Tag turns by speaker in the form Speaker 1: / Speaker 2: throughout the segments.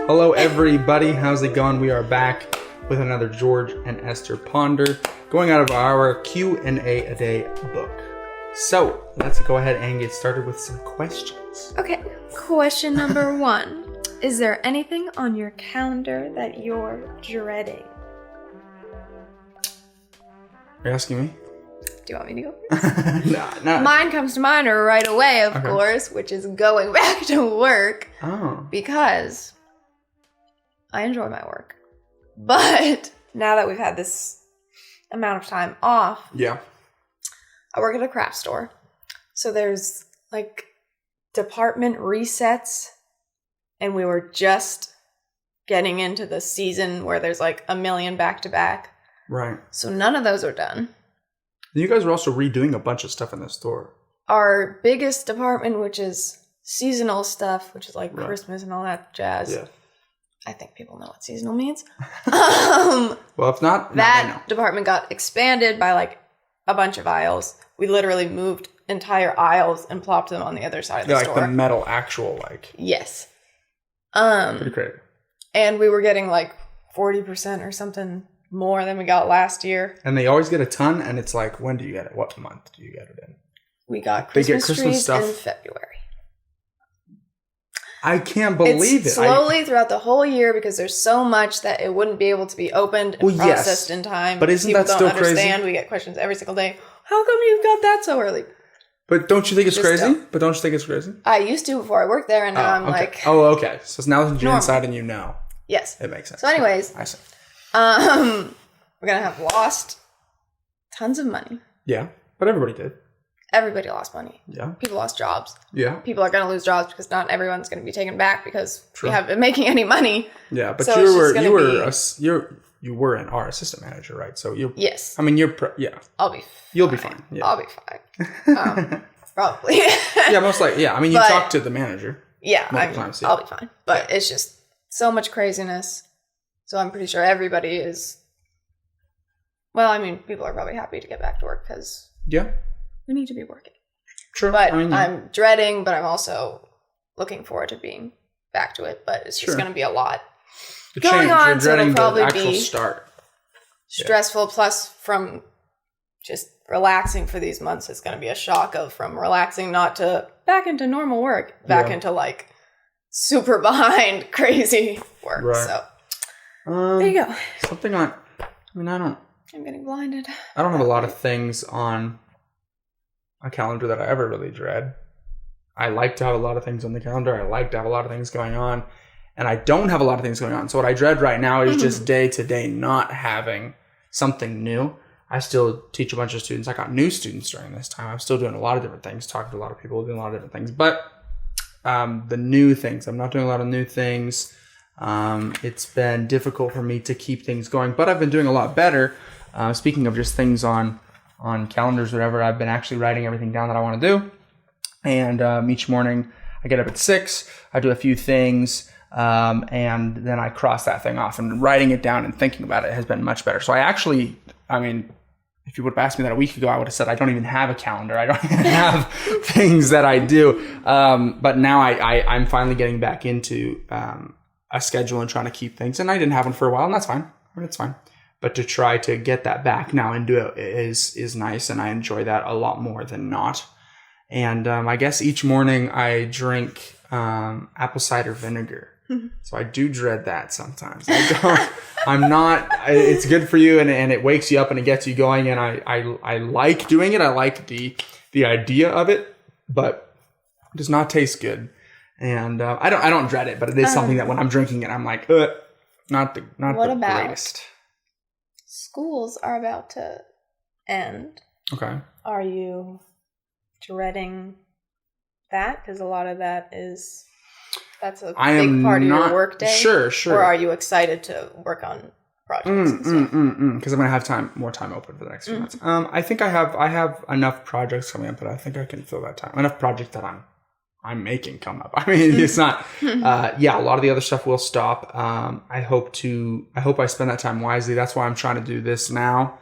Speaker 1: Hello everybody, how's it going? We are back with another George and Esther Ponder, going out of our Q&A a day book. So, let's go ahead and get started with some questions.
Speaker 2: Okay, question number 1. Is there anything on your calendar that you're dreading?
Speaker 1: Are you asking me?
Speaker 2: Do you want me to go?
Speaker 1: No.
Speaker 2: Mine comes to mind right away, of course, which is going back to work.
Speaker 1: Oh.
Speaker 2: Because I enjoy my work. But now that we've had this amount of time off,
Speaker 1: Yeah.
Speaker 2: I work at a craft store. So there's like department resets, and we were just getting into the season where there's like a million back-to-back.
Speaker 1: Right.
Speaker 2: So none of those are done.
Speaker 1: You guys were also redoing a bunch of stuff in the store.
Speaker 2: Our biggest department, which is seasonal stuff, which is like
Speaker 1: Right.
Speaker 2: Christmas and all that jazz.
Speaker 1: Yeah.
Speaker 2: I think people know what seasonal means.
Speaker 1: Well, if not,
Speaker 2: That department got expanded by like a bunch of aisles. We literally moved entire aisles and plopped them on the other side of the
Speaker 1: like
Speaker 2: store.
Speaker 1: the metal actual, like.
Speaker 2: Yes.
Speaker 1: Pretty great.
Speaker 2: And we were getting like 40% or something more than we got last year.
Speaker 1: And they always get a ton, and it's like, when do you get it? What month do you get it in?
Speaker 2: We got
Speaker 1: They
Speaker 2: Christmas,
Speaker 1: get Christmas
Speaker 2: trees
Speaker 1: stuff.
Speaker 2: in February.
Speaker 1: I can't believe
Speaker 2: it's
Speaker 1: it.
Speaker 2: Slowly throughout the whole year, because there's so much that it wouldn't be able to be opened and
Speaker 1: Well, yes.
Speaker 2: processed in time.
Speaker 1: But isn't
Speaker 2: People
Speaker 1: that still
Speaker 2: don't understand.
Speaker 1: crazy?
Speaker 2: We get questions every single day. How come you've got that so early?
Speaker 1: But don't you think it's
Speaker 2: Just
Speaker 1: crazy?
Speaker 2: don't.
Speaker 1: But don't you think it's crazy?
Speaker 2: I used to before I worked there, and now I'm
Speaker 1: okay.
Speaker 2: like,
Speaker 1: Oh, okay. So now that you're
Speaker 2: Normal.
Speaker 1: inside and you know,
Speaker 2: yes.
Speaker 1: it makes sense.
Speaker 2: So anyways,
Speaker 1: I see.
Speaker 2: we're going to have lost tons of money.
Speaker 1: Yeah, but everybody did.
Speaker 2: Everybody lost money.
Speaker 1: Yeah.
Speaker 2: People lost jobs.
Speaker 1: Yeah.
Speaker 2: People are going to lose jobs because not everyone's going to be taken back because
Speaker 1: True.
Speaker 2: we haven't been making any money.
Speaker 1: Yeah, but
Speaker 2: So
Speaker 1: you
Speaker 2: it's
Speaker 1: were
Speaker 2: just gonna
Speaker 1: you were our assistant manager, right? So you.
Speaker 2: Yes.
Speaker 1: I mean, yeah.
Speaker 2: I'll be fine.
Speaker 1: You'll be fine. Yeah.
Speaker 2: I'll be fine. Probably.
Speaker 1: Yeah, most likely. Yeah, I mean, you
Speaker 2: But-
Speaker 1: talked to the manager.
Speaker 2: Yeah,
Speaker 1: Multiple times, yeah.
Speaker 2: I'll be fine. But it's just so much craziness. So I'm pretty sure everybody is... Well, I mean, people are probably happy to get back to work because
Speaker 1: Yeah.
Speaker 2: we need to be working.
Speaker 1: True.
Speaker 2: But
Speaker 1: I mean, yeah.
Speaker 2: I'm dreading, but I'm also looking forward to being back to it. But it's just
Speaker 1: Sure.
Speaker 2: going to be a lot
Speaker 1: The
Speaker 2: going
Speaker 1: change,
Speaker 2: on,
Speaker 1: you're
Speaker 2: so it'll
Speaker 1: dreading the
Speaker 2: probably
Speaker 1: actual
Speaker 2: be-
Speaker 1: start.
Speaker 2: stressful. Plus, from just relaxing for these months, it's going to be a shock of from relaxing not to back into normal work, back
Speaker 1: Yeah.
Speaker 2: into like super behind crazy work.
Speaker 1: Right.
Speaker 2: So there you go.
Speaker 1: Something I mean,
Speaker 2: I'm getting blinded.
Speaker 1: I don't have a lot of things on a calendar that I ever really dread. I like to have a lot of things on the calendar. I like to have a lot of things going on. And I don't have a lot of things going on. So what I dread right now is just day to day not having something new. I still teach a bunch of students. I got new students during this time. I'm still doing a lot of different things, talking to a lot of people, doing a lot of different things. But the new things, I'm not doing a lot of new things. It's been difficult for me to keep things going, but I've been doing a lot better. Speaking of just things on calendars, whatever, I've been actually writing everything down that I want to do. And each morning I get up at 6, I do a few things, and then I cross that thing off. And writing it down and thinking about it has been much better. So I mean, if you would have asked me that a week ago, I would have said I don't even have a calendar. I don't even have things that I do. But now I'm finally getting back into a schedule and trying to keep things. And I didn't have one for a while, and that's fine. I mean, it's fine. But to try to get that back now and do it is nice, and I enjoy that a lot more than not. And I guess each morning I drink apple cider vinegar. So I do dread that sometimes. I'm not, it's good for you and it wakes you up and it gets you going. And I like doing it. I like the idea of it, but it does not taste good. And I don't dread it, but it is something that when I'm drinking it, I'm like, not the greatest.
Speaker 2: Schools are about to end.
Speaker 1: Okay.
Speaker 2: Are you dreading that? Because a lot of that's a big part of your work day.
Speaker 1: Sure.
Speaker 2: Or are you excited to work on projects and stuff?
Speaker 1: Because I'm gonna have more time open for the next few months. I think I have enough projects coming up, but I think I can fill that time. Enough projects that I'm making come up. I mean, it's not. Yeah, a lot of the other stuff will stop. I hope I spend that time wisely. That's why I'm trying to do this now.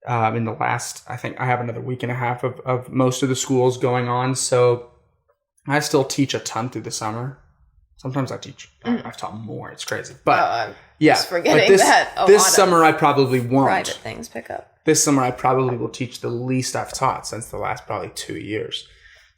Speaker 1: In the last, I think I have another week and a half of most of the schools going on. So I still teach a ton through the summer. Sometimes I teach. I've taught more. It's crazy. But yeah,
Speaker 2: just forgetting that
Speaker 1: this summer I probably won't.
Speaker 2: Private things pick up.
Speaker 1: This summer I probably will teach the least I've taught since the last probably 2 years.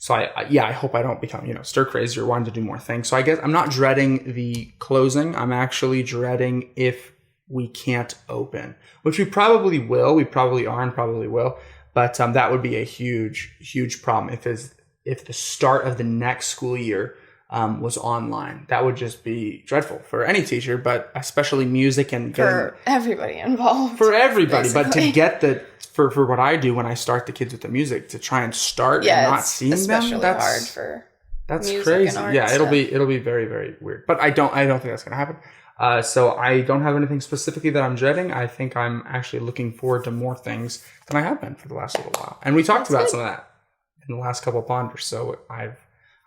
Speaker 1: So I hope I don't become, stir crazy or wanting to do more things. So I guess I'm not dreading the closing. I'm actually dreading if we can't open, which we probably will. We probably are and probably will. But that would be a huge, huge problem if the start of the next school year was online. That would just be dreadful for any teacher, but especially music and
Speaker 2: for everybody involved.
Speaker 1: For everybody, basically. But to get for what I do when I start the kids with the music, to try and start and not seeing them, that's
Speaker 2: hard for
Speaker 1: that's
Speaker 2: music
Speaker 1: crazy.
Speaker 2: And art
Speaker 1: yeah,
Speaker 2: stuff.
Speaker 1: it'll be very, very weird. But I don't think that's gonna happen. So I don't have anything specifically that I'm dreading. I think I'm actually looking forward to more things than I have been for the last little while. And we talked about some of that in the last couple of ponders. So I've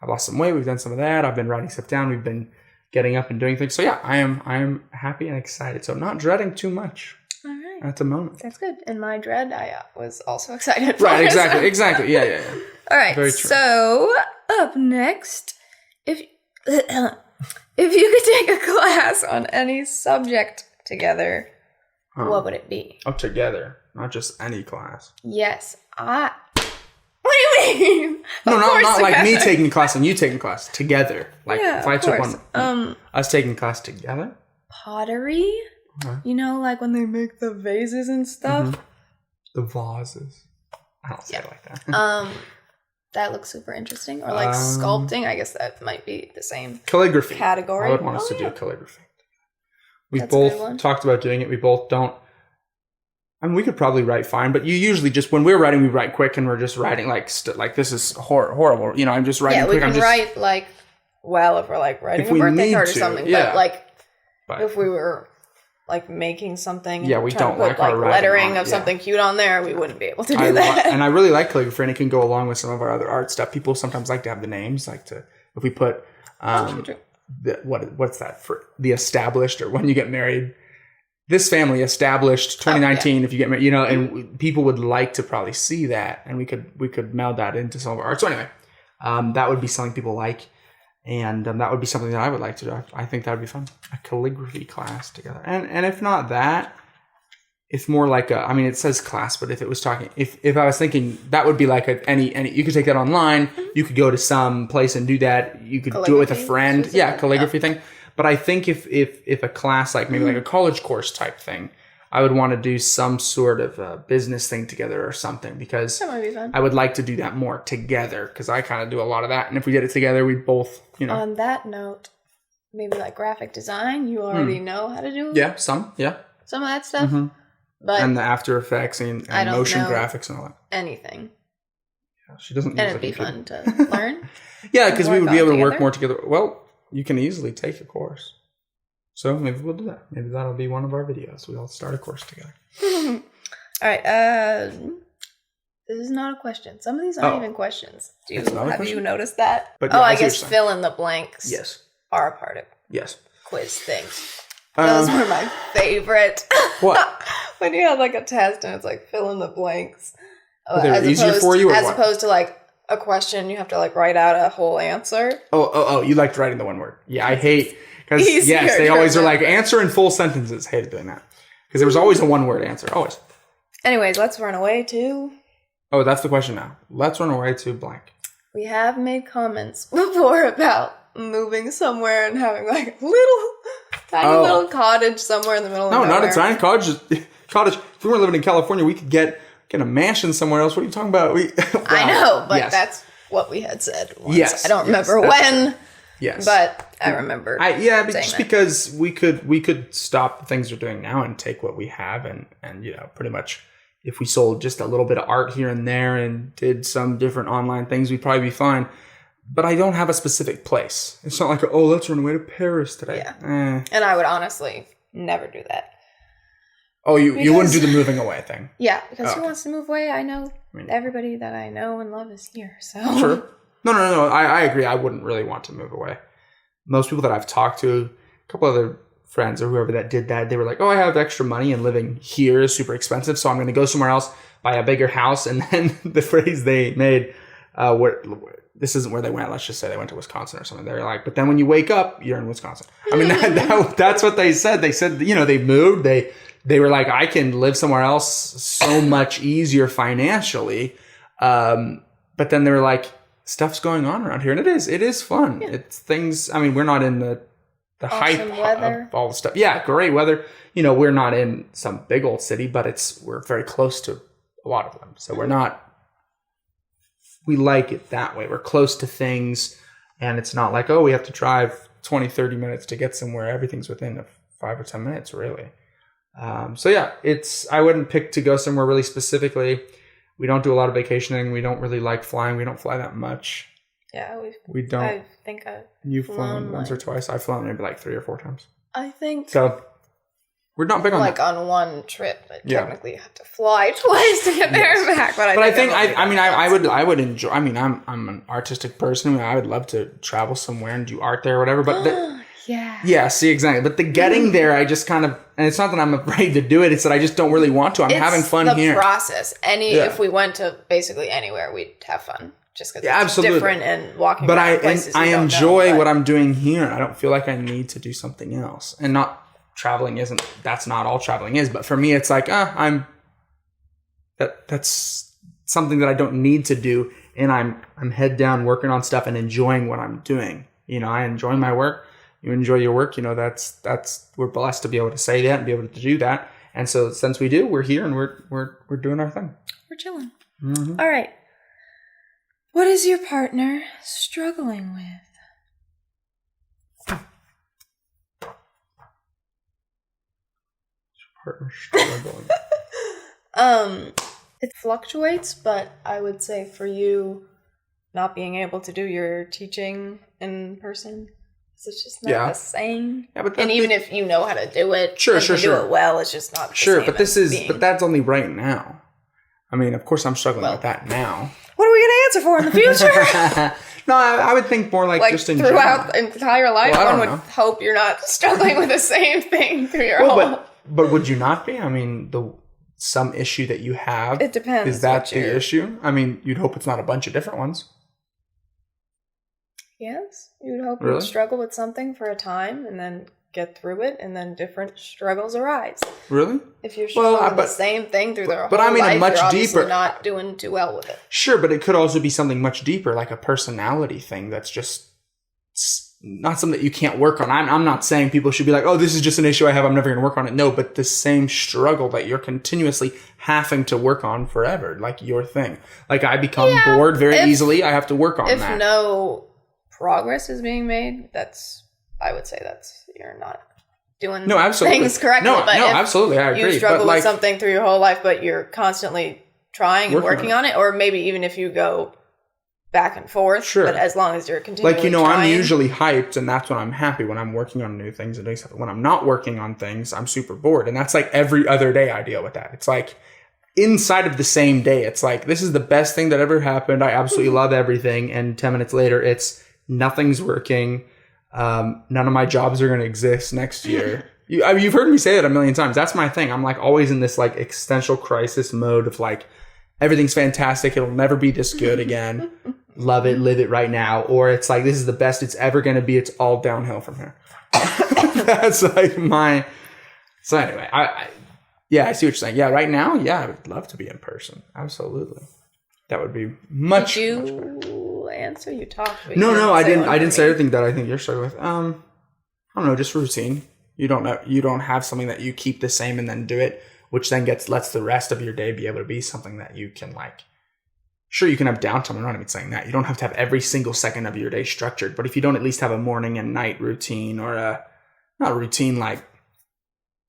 Speaker 1: lost some weight. We've done some of that. I've been writing stuff down. We've been getting up and doing things. So yeah, I am happy and excited. So I'm not dreading too much.
Speaker 2: All right.
Speaker 1: At the moment.
Speaker 2: That's good. And my dread, I was also excited for.
Speaker 1: Right, exactly. Yeah.
Speaker 2: All right.
Speaker 1: Very true.
Speaker 2: So up next, if you could take a class on any subject together, what would it be?
Speaker 1: Oh, together, not just any class.
Speaker 2: Yes, What do you mean?
Speaker 1: No, not like me taking a class and you taking a class together. Like if I took one, us taking class together.
Speaker 2: Pottery. Okay. Like when they make the vases and stuff.
Speaker 1: Mm-hmm. The vases. I don't say it like that.
Speaker 2: That looks super interesting. Or like sculpting. I guess that might be the same
Speaker 1: calligraphy
Speaker 2: category.
Speaker 1: I would want us to do calligraphy. We both talked about doing it. We both don't. I mean, we could probably write fine, but you usually just, when we're writing, we write quick and we're just writing like this is horrible. I'm just writing quick.
Speaker 2: Yeah, we can write like, if we're like writing a birthday card or something. Yeah. But like, if we were like making something,
Speaker 1: we don't
Speaker 2: put,
Speaker 1: like our
Speaker 2: lettering of something cute on there, we wouldn't be able to do that.
Speaker 1: And I really like calligraphy, and it can go along with some of our other art stuff. People sometimes like to have the names, if we put what's that for the established, or when you get married, this family established 2019. If you get married, and people would like to probably see that, and we could meld that into some of our art. So anyway, that would be something people like. And that would be something that I would like to do. I think that would be fun. A calligraphy class together. And if not that, it's more like it says class, but if it was talking, if I was thinking, that would be like any, you could take that online. You could go to some place and do that. You could do it with a friend. Yeah, calligraphy thing. But I think if a class, like maybe like a college course type thing, I would want to do some sort of business thing together or something, because
Speaker 2: that might be fun.
Speaker 1: I would like to do that more together, because I kind of do a lot of that. And if we did it together, we'd both,
Speaker 2: On that note, maybe like graphic design, you already know how to do
Speaker 1: some of
Speaker 2: that stuff.
Speaker 1: Mm-hmm.
Speaker 2: But
Speaker 1: and the After Effects and motion graphics and all that.
Speaker 2: Anything.
Speaker 1: Yeah, she doesn't.
Speaker 2: And it'd be fun to learn.
Speaker 1: Yeah, because we would be able to work more together. Well, you can easily take a course. So maybe we'll do that. Maybe that'll be one of our videos. We'll start a course together.
Speaker 2: All right. This is not a question. Some of these aren't even questions. Have you noticed that?
Speaker 1: But
Speaker 2: I guess fill in the blanks.
Speaker 1: Yes.
Speaker 2: Are a part of quiz things. Those were my favorite.
Speaker 1: What?
Speaker 2: When you have like a test and it's like fill in the blanks.
Speaker 1: They're easier for you, or
Speaker 2: as opposed to like a question, you have to like write out a whole answer.
Speaker 1: Oh! You liked writing the one word. Yeah, I hate. Because, yes, they always are like, answer in full sentences. Hated doing that. Because there was always a one-word answer. Always.
Speaker 2: Anyways, let's run away to...
Speaker 1: Oh, that's the question now. Let's run away to blank.
Speaker 2: We have made comments before about moving somewhere and having like tiny little cottage somewhere in the middle of nowhere.
Speaker 1: No, not a tiny cottage. If we were living in California, we could get a mansion somewhere else. What are you talking about?
Speaker 2: I know, but that's what we had said once. Yes. I don't remember when.
Speaker 1: Yes.
Speaker 2: But I remember.
Speaker 1: Because we could stop the things we're doing now and take what we have and pretty much, if we sold just a little bit of art here and there and did some different online things, we'd probably be fine. But I don't have a specific place. It's not like, let's run away to Paris today.
Speaker 2: Yeah. And I would honestly never do that.
Speaker 1: Oh, you wouldn't do the moving away thing?
Speaker 2: Yeah, because who wants to move away? I know everybody that I know and love is here. So
Speaker 1: Sure. No. I agree. I wouldn't really want to move away. Most people that I've talked to, a couple other friends or whoever that did that, they were like, oh, I have extra money and living here is super expensive, so I'm going to go somewhere else, buy a bigger house. And then the phrase they made, this isn't where they went. Let's just say they went to Wisconsin or something. They're like, but then when you wake up, you're in Wisconsin. I mean, that's what they said. They said, they moved. They were like, I can live somewhere else so much easier financially. But then they were like, stuff's going on around here. And it is fun. Yeah. It's things, I mean, we're not in the hype of all the stuff. Yeah, great weather. We're not in some big old city, but we're very close to a lot of them. So we like it that way. We're close to things, and it's not like, oh, we have to drive 20, 30 minutes to get somewhere. Everything's within 5 or 10 minutes, really. So yeah, I wouldn't pick to go somewhere really specifically. We don't do a lot of vacationing. We don't really like flying. We don't fly that much. Yeah, we don't.
Speaker 2: I think
Speaker 1: you've flown once or twice. I've flown maybe like 3 or 4 times.
Speaker 2: I think
Speaker 1: so. We're not big on
Speaker 2: like
Speaker 1: that.
Speaker 2: on one trip. I technically have to fly twice to get there and back. But
Speaker 1: I think I would enjoy. I mean, I'm an artistic person. I would love to travel somewhere and do art there or whatever. But yeah. See, exactly. But the getting there, I just kind of, and it's not that I'm afraid to do it. It's that I just don't really want to. I'm having fun here.
Speaker 2: It's the process. If we went to basically anywhere, we'd have fun. Just because it's different and walking around places I enjoy
Speaker 1: what I'm doing here. I don't feel like I need to do something else. And that's not all traveling is. But for me, it's like, that's something that I don't need to do. And I'm head down working on stuff and enjoying what I'm doing. I enjoy my work. You enjoy your work. That's we're blessed to be able to say that and be able to do that. And so since we do, we're here and we're doing our thing.
Speaker 2: We're chilling. Mm-hmm. All right. What is your partner struggling with? It fluctuates, but I would say for you, not being able to do your teaching in person, it's just not the same. Yeah, but even if you know how to do it, do it well, it's just not the same.
Speaker 1: But that's only right now. I mean, of course, I'm struggling with that now.
Speaker 2: What are we going to answer for in the future?
Speaker 1: No, I would think more like just in
Speaker 2: throughout the entire life. One would hope you're not struggling with the same thing through your whole.
Speaker 1: But would you not be? I mean, some issue that you have.
Speaker 2: It depends.
Speaker 1: Is that the issue? I mean, you'd hope it's not a bunch of different ones.
Speaker 2: Yes, you'd hope you'd struggle with something for a time and then get through it, and then different struggles arise.
Speaker 1: Really?
Speaker 2: If you're struggling with the same thing through their whole life,
Speaker 1: much
Speaker 2: you're
Speaker 1: deeper.
Speaker 2: Not doing too well with it.
Speaker 1: Sure, but it could also be something much deeper, like a personality thing that's just not something that you can't work on. I'm not saying people should be like, oh, this is just an issue I have, I'm never going to work on it. No, but the same struggle that you're continuously having to work on forever, like your thing. Like I become bored very easily. I have to work on that.
Speaker 2: If no progress is being made, I would say you're not doing things correctly.
Speaker 1: No, absolutely. I agree.
Speaker 2: You struggle with something through your whole life, but you're constantly trying and working on it. Or maybe even if you go back and forth, but as long as you're continually trying.
Speaker 1: I'm usually hyped, and that's when I'm happy, when I'm working on new things and doing stuff. When I'm not working on things, I'm super bored. And that's like every other day I deal with that. It's like inside of the same day, it's like, this is the best thing that ever happened. I absolutely love everything. And 10 minutes later, it's nothing's working. None of my jobs are going to exist next year. You've heard me say that a million times. That's my thing. I'm like always in this like existential crisis mode of like, everything's fantastic. It'll never be this good again. Love it. Live it right now. Or it's like, this is the best it's ever going to be. It's all downhill from here. That's like so anyway, I see what you're saying. Yeah. Right now. Yeah. I would love to be in person. Absolutely. That would be much.
Speaker 2: Did you answer? You talked.
Speaker 1: No, I didn't. I didn't say everything that I think you're struggling with. I don't know, just routine. You don't have something that you keep the same and then do it, which then lets the rest of your day be able to be something that you can like. Sure, you can have downtime. I'm not even saying that. You don't have to have every single second of your day structured, but if you don't at least have a morning and night routine, or not a routine like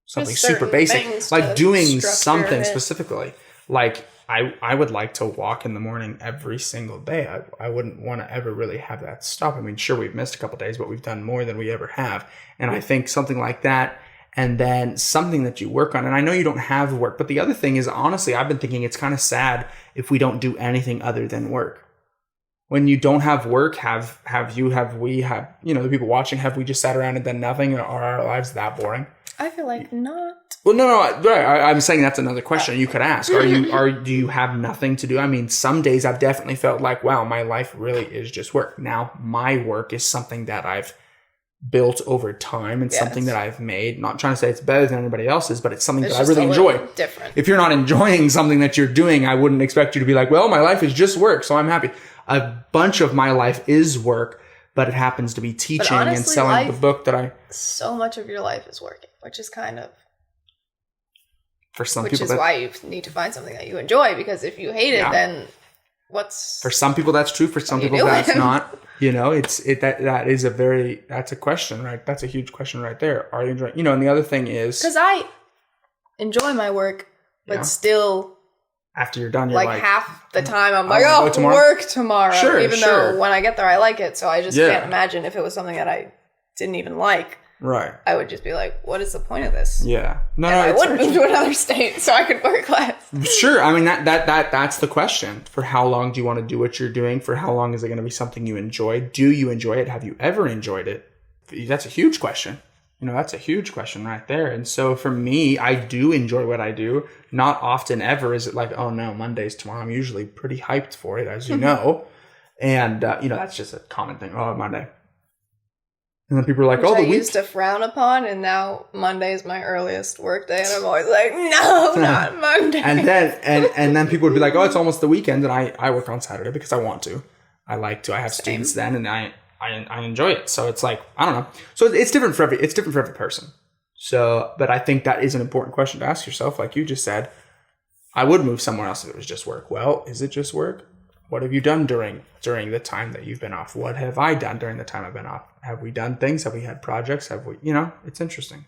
Speaker 1: something super basic, like doing something specifically, like. I would like to walk in the morning every single day. I wouldn't want to ever really have that stop. I mean, sure, we've missed a couple of days, but we've done more than we ever have. And I think something like that, and then something that you work on. And I know you don't have work, but the other thing is, honestly, I've been thinking it's kind of sad if we don't do anything other than work. when you don't have work, have we, the people watching, have we just sat around and done nothing? Are our lives that boring?
Speaker 2: I feel like not.
Speaker 1: Well, no. I'm saying that's another question you could ask. Do you have nothing to do? I mean, some days I've definitely felt like, wow, my life really is just work. Now, my work is something that I've built over time and something that I've made. Not trying to say it's better than anybody else's, but it's something that I really enjoy.
Speaker 2: Different.
Speaker 1: If you're not enjoying something that you're doing, I wouldn't expect you to be like, well, my life is just work, so I'm happy. A bunch of my life is work, but it happens to be teaching honestly, and selling the book that I...
Speaker 2: So much of your life is working, which is kind of...
Speaker 1: For some
Speaker 2: which
Speaker 1: people,
Speaker 2: is why you need to find something that you enjoy, because if you hate it, then what's...
Speaker 1: For some people, that's true. For some people, that's not. That's a question, right? That's a huge question right there. Are you enjoying... and the other thing is...
Speaker 2: Because I enjoy my work, but still...
Speaker 1: After you're done, you're like
Speaker 2: half the time I'm like, oh, work tomorrow.
Speaker 1: Sure,
Speaker 2: even though when I get there, I like it. So I just can't imagine if it was something that I didn't even like.
Speaker 1: Right.
Speaker 2: I would just be like, what is the point of this?
Speaker 1: Yeah. No,
Speaker 2: I wouldn't move to another state so I could work less.
Speaker 1: Sure. I mean, that's the question. For how long do you want to do what you're doing? For how long is it going to be something you enjoy? Do you enjoy it? Have you ever enjoyed it? That's a huge question. That's a huge question right there. And so for me, I do enjoy what I do. Not often ever is it like, oh no, Monday's tomorrow. I'm usually pretty hyped for it, as you know. And, that's just a common thing. Oh, Monday. And then people are like,
Speaker 2: which
Speaker 1: the week.
Speaker 2: I used to frown upon, and now Monday is my earliest work day, and I'm always like, no, not Monday.
Speaker 1: And then people would be like, oh, it's almost the weekend, and I work on Saturday because I want to. I like to. I have students then, and I enjoy it. So it's like, I don't know. So it's different for every person. So, but I think that is an important question to ask yourself. Like you just said, I would move somewhere else if it was just work. Well, is it just work? What have you done during the time that you've been off? What have I done during the time I've been off? Have we done things? Have we had projects? Have we, it's interesting.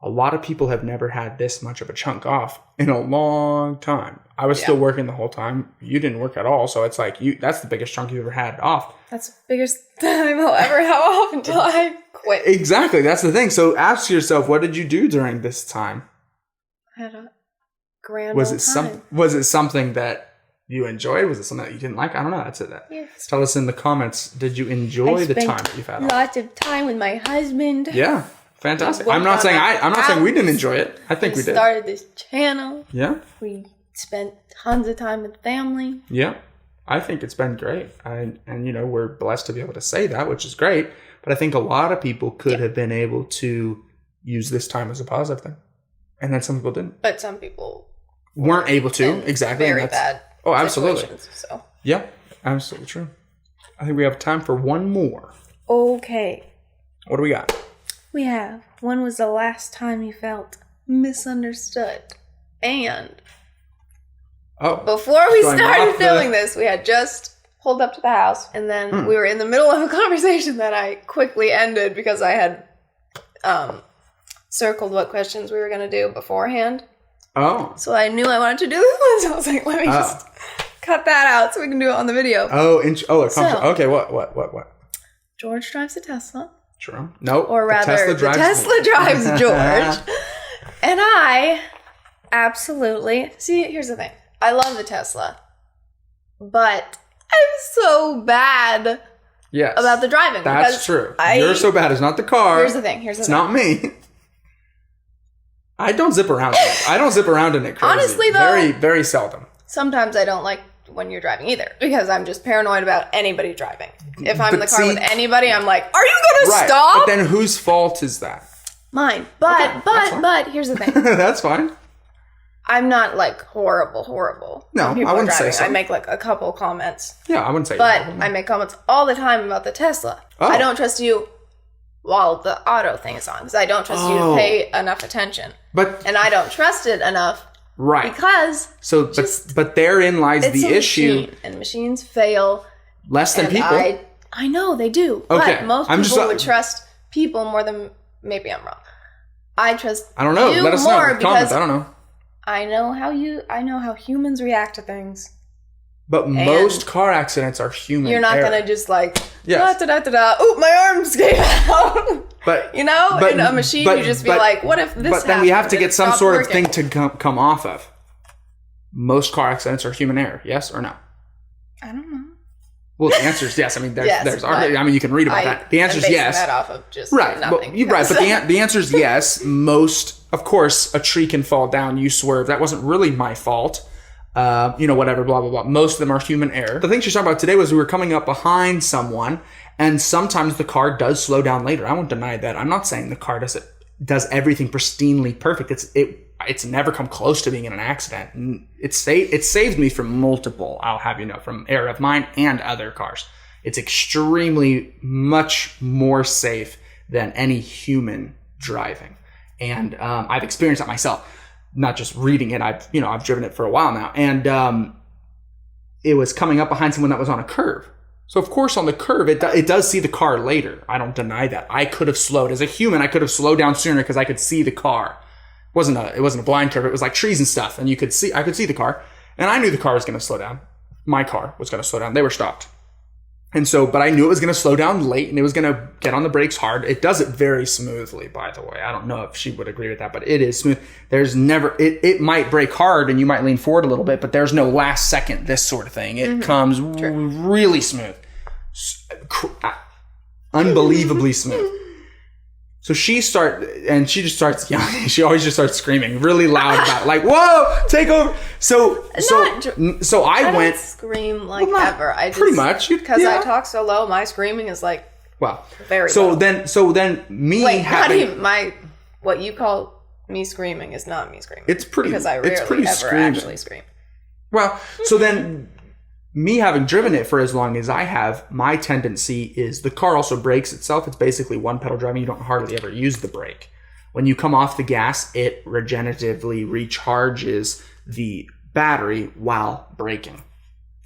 Speaker 1: A lot of people have never had this much of a chunk off in a long time. I was still working the whole time. You didn't work at all. So it's like, that's the biggest chunk you've ever had off.
Speaker 2: That's the biggest time I'll ever have off until I quit.
Speaker 1: Exactly. That's the thing. So ask yourself, what did you do during this time?
Speaker 2: I had a grand old time.
Speaker 1: Was it something that you enjoyed? Was it something that you didn't like? I don't know. That's it.
Speaker 2: Yes.
Speaker 1: Tell us in the comments. Did you enjoy the time that you've had off?
Speaker 2: Lots of time with my husband.
Speaker 1: Yeah. Fantastic. I'm not saying we didn't enjoy it. I think we did.
Speaker 2: We started this channel.
Speaker 1: Yeah.
Speaker 2: We spent tons of time with family.
Speaker 1: Yeah. I think it's been great. And we're blessed to be able to say that, which is great. But I think a lot of people could have been able to use this time as a positive thing. And then some people didn't.
Speaker 2: But some people
Speaker 1: weren't able to. Exactly.
Speaker 2: Very bad.
Speaker 1: Oh, absolutely.
Speaker 2: So.
Speaker 1: Yeah, absolutely true. I think we have time for one more.
Speaker 2: Okay.
Speaker 1: What do we got?
Speaker 2: We have, when was the last time you felt misunderstood? And before we started filming this, we had just pulled up to the house, and then we were in the middle of a conversation that I quickly ended because I had circled what questions we were going to do beforehand.
Speaker 1: Oh.
Speaker 2: So I knew I wanted to do this one, so I was like, let me just cut that out so we can do it on the video.
Speaker 1: Oh, it comes okay, what?
Speaker 2: George drives a Tesla.
Speaker 1: True. No.
Speaker 2: Or rather, the Tesla drives George. And I absolutely... See, here's the thing. I love the Tesla. But I'm so bad about the driving.
Speaker 1: That's true. You're so bad. It's not the car.
Speaker 2: Here's the thing.
Speaker 1: It's not me. I don't zip around in it. I don't zip around in it crazy.
Speaker 2: Honestly, though...
Speaker 1: Very, very seldom.
Speaker 2: Sometimes I don't like when you're driving either, because I'm just paranoid about anybody driving. If I'm in the car with anybody, I'm like, are you going to stop?
Speaker 1: But then whose fault is that?
Speaker 2: Mine. But here's the thing.
Speaker 1: That's fine.
Speaker 2: I'm not like horrible.
Speaker 1: No, I wouldn't say so.
Speaker 2: I make like a couple comments.
Speaker 1: Yeah, I wouldn't say
Speaker 2: But I make comments all the time about the Tesla. Oh. I don't trust you while the auto thing is on, because I don't trust you to pay enough attention. And I don't trust it enough.
Speaker 1: Right.
Speaker 2: Because
Speaker 1: but therein lies the issue.
Speaker 2: Machine, and machines fail
Speaker 1: less than people.
Speaker 2: I know they do.
Speaker 1: Okay.
Speaker 2: But most people would trust people more than, maybe I'm wrong. I
Speaker 1: don't know. Let us know in the comments. I don't know.
Speaker 2: I know how humans react to things.
Speaker 1: But most car accidents are human.
Speaker 2: You're not going to just like, oh, my arms came out.
Speaker 1: But
Speaker 2: in a machine, you just be like, what if this happened?
Speaker 1: But then we have to get some sort of thing to come off of. Most car accidents are human error, yes or no?
Speaker 2: I don't know.
Speaker 1: Well, the answer is yes. I mean,
Speaker 2: Yes,
Speaker 1: there's
Speaker 2: but
Speaker 1: I mean, you can read about that. The answer
Speaker 2: I'm
Speaker 1: is
Speaker 2: basing
Speaker 1: yes.
Speaker 2: that off of just
Speaker 1: Right.
Speaker 2: nothing.
Speaker 1: Well, right. But the answer is yes. Of course, a tree can fall down. You swerve. That wasn't really my fault. Whatever, blah, blah, blah. Most of them are human error. The thing she's talking about today was we were coming up behind someone, and sometimes the car does slow down later. I won't deny that. I'm not saying the car does everything pristinely perfect. It's never come close to being in an accident. And it saved me from multiple, I'll have you know, from error of mine and other cars. It's extremely much more safe than any human driving. And I've experienced that myself, not just reading it. I've driven it for a while now. And it was coming up behind someone that was on a curve. So of course on the curve, it does see the car later. I don't deny that. I could have slowed. As a human, I could have slowed down sooner because I could see the car. It wasn't a blind curve. It was like trees and stuff. And I could see the car. And I knew the car was going to slow down. My car was going to slow down. They were stopped. And so, but I knew it was going to slow down late and it was going to get on the brakes hard. It does it very smoothly, by the way. I don't know if she would agree with that, but it is smooth. There's never, it might brake hard and you might lean forward a little bit, but there's no last second, this sort of thing. It comes really smooth. Unbelievably smooth. So she just starts yelling. She always just starts screaming really loud about it, like, "Whoa, take over!" So I went
Speaker 2: scream like ever. I just,
Speaker 1: pretty much
Speaker 2: because I talk so low. My screaming is like very low.
Speaker 1: Then me having
Speaker 2: what you call me screaming is not me screaming.
Speaker 1: It's pretty
Speaker 2: because I rarely ever actually scream.
Speaker 1: Well, so then me having driven it for as long as I have, my tendency is the car also brakes itself. It's basically one pedal driving. You don't hardly ever use the brake. When you come off the gas, it regeneratively recharges the battery while braking.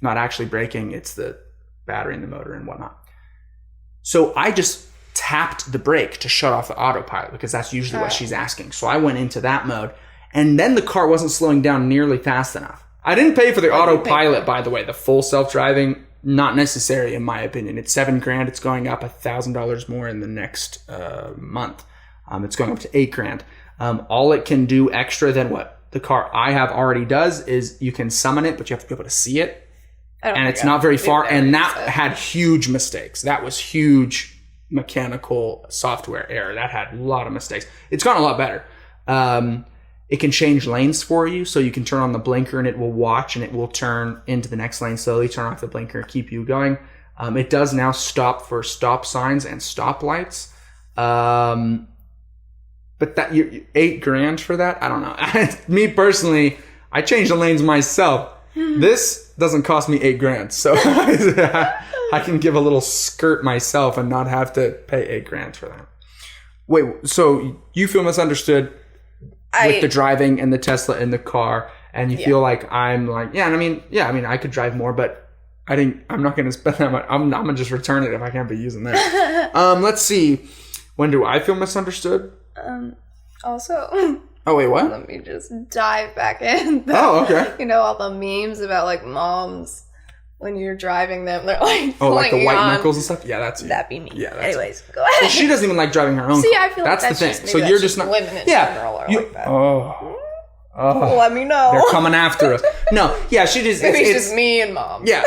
Speaker 1: Not actually braking, it's the battery and the motor and whatnot. So I just tapped the brake to shut off the autopilot because that's usually what she's asking. So I went into that mode, and then the car wasn't slowing down nearly fast enough. I didn't pay for the autopilot, by the way. The full self-driving, not necessary in my opinion. It's $7,000. It's going up $1,000 more in the next month. It's going up to $8,000. All it can do extra than what the car I have already does is you can summon it, but you have to be able to see it. And it's not very far. And that had huge mistakes. That was huge mechanical software error. That had a lot of mistakes. It's gotten a lot better. It can change lanes for you, so you can turn on the blinker and it will watch and it will turn into the next lane slowly, turn off the blinker and keep you going. It does now stop for stop signs and stoplights. But that $8,000 for that, I don't know. Me personally, I change the lanes myself. This doesn't cost me $8,000, so I can give a little skirt myself and not have to pay $8,000 for that. Wait, so you feel misunderstood with the driving and the Tesla in the car, and you feel like I'm like, I mean, I could drive more, but I'm not going to spend that much. I'm going to just return it if I can't be using that. Let's see. When do I feel misunderstood?
Speaker 2: Also.
Speaker 1: Oh, wait, what?
Speaker 2: Let me just dive back in.
Speaker 1: Okay.
Speaker 2: You know, all the memes about like moms when you're driving them, they're like,
Speaker 1: like the white knuckles and stuff. Yeah, that's you.
Speaker 2: That'd be me.
Speaker 1: Yeah.
Speaker 2: Anyways, go ahead.
Speaker 1: Well, she doesn't even like driving her own.
Speaker 2: See,
Speaker 1: car.
Speaker 2: I feel
Speaker 1: that's
Speaker 2: like
Speaker 1: the thing.
Speaker 2: Just,
Speaker 1: so you're just not.
Speaker 2: Women in general are like that. Let me know.
Speaker 1: They're coming after us. No, yeah, she just.
Speaker 2: Maybe it's just me and mom.
Speaker 1: Yeah.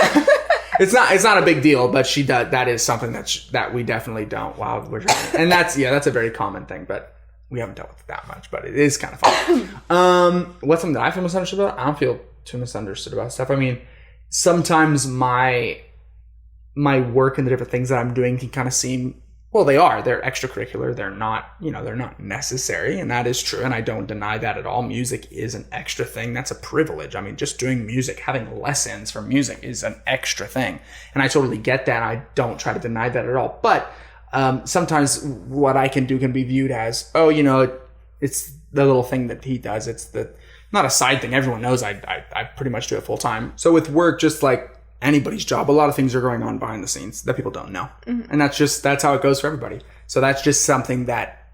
Speaker 1: It's not a big deal, but she does. That is something that we definitely don't while we're driving, and that's a very common thing, but. We haven't dealt with it that much, but it is kind of fun. What's something that I feel misunderstood about? I don't feel too misunderstood about stuff. I mean, sometimes my work and the different things that I'm doing can kind of seem, well, they're extracurricular. They're not necessary. And that is true. And I don't deny that at all. Music is an extra thing. That's a privilege. I mean, just doing music, having lessons for music is an extra thing. And I totally get that. I don't try to deny that at all. But sometimes what I can do can be viewed as, it's the little thing that he does. It's not a side thing. Everyone knows I pretty much do it full time. So with work, just like anybody's job, a lot of things are going on behind the scenes that people don't know. Mm-hmm. And that's how it goes for everybody. So that's just something that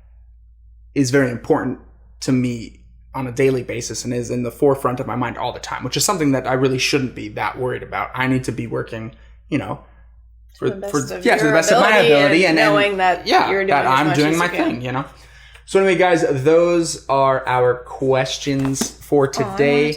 Speaker 1: is very important to me on a daily basis and is in the forefront of my mind all the time, which is something that I really shouldn't be that worried about. I need to be working, to the best of my ability and
Speaker 2: knowing that you're doing
Speaker 1: I'm doing my thing, So anyway, guys, those are our questions for today.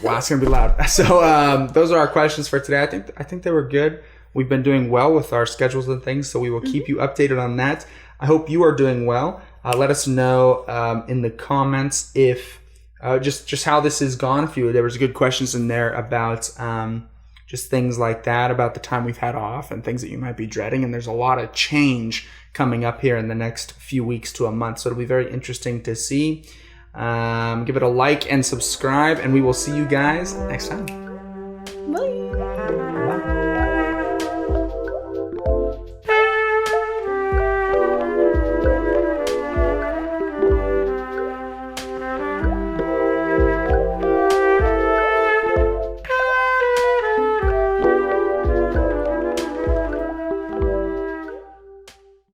Speaker 1: Wow, it's gonna be loud. So those are our questions for today. I think they were good. We've been doing well with our schedules and things, so we will keep you updated on that. I hope you are doing well. Let us know in the comments if just how this has gone. There was good questions in there about just things like that, about the time we've had off and things that you might be dreading. And there's a lot of change coming up here in the next few weeks to a month, so it'll be very interesting to see. Give it a like and subscribe, and we will see you guys next time.
Speaker 2: Bye.
Speaker 1: Bye.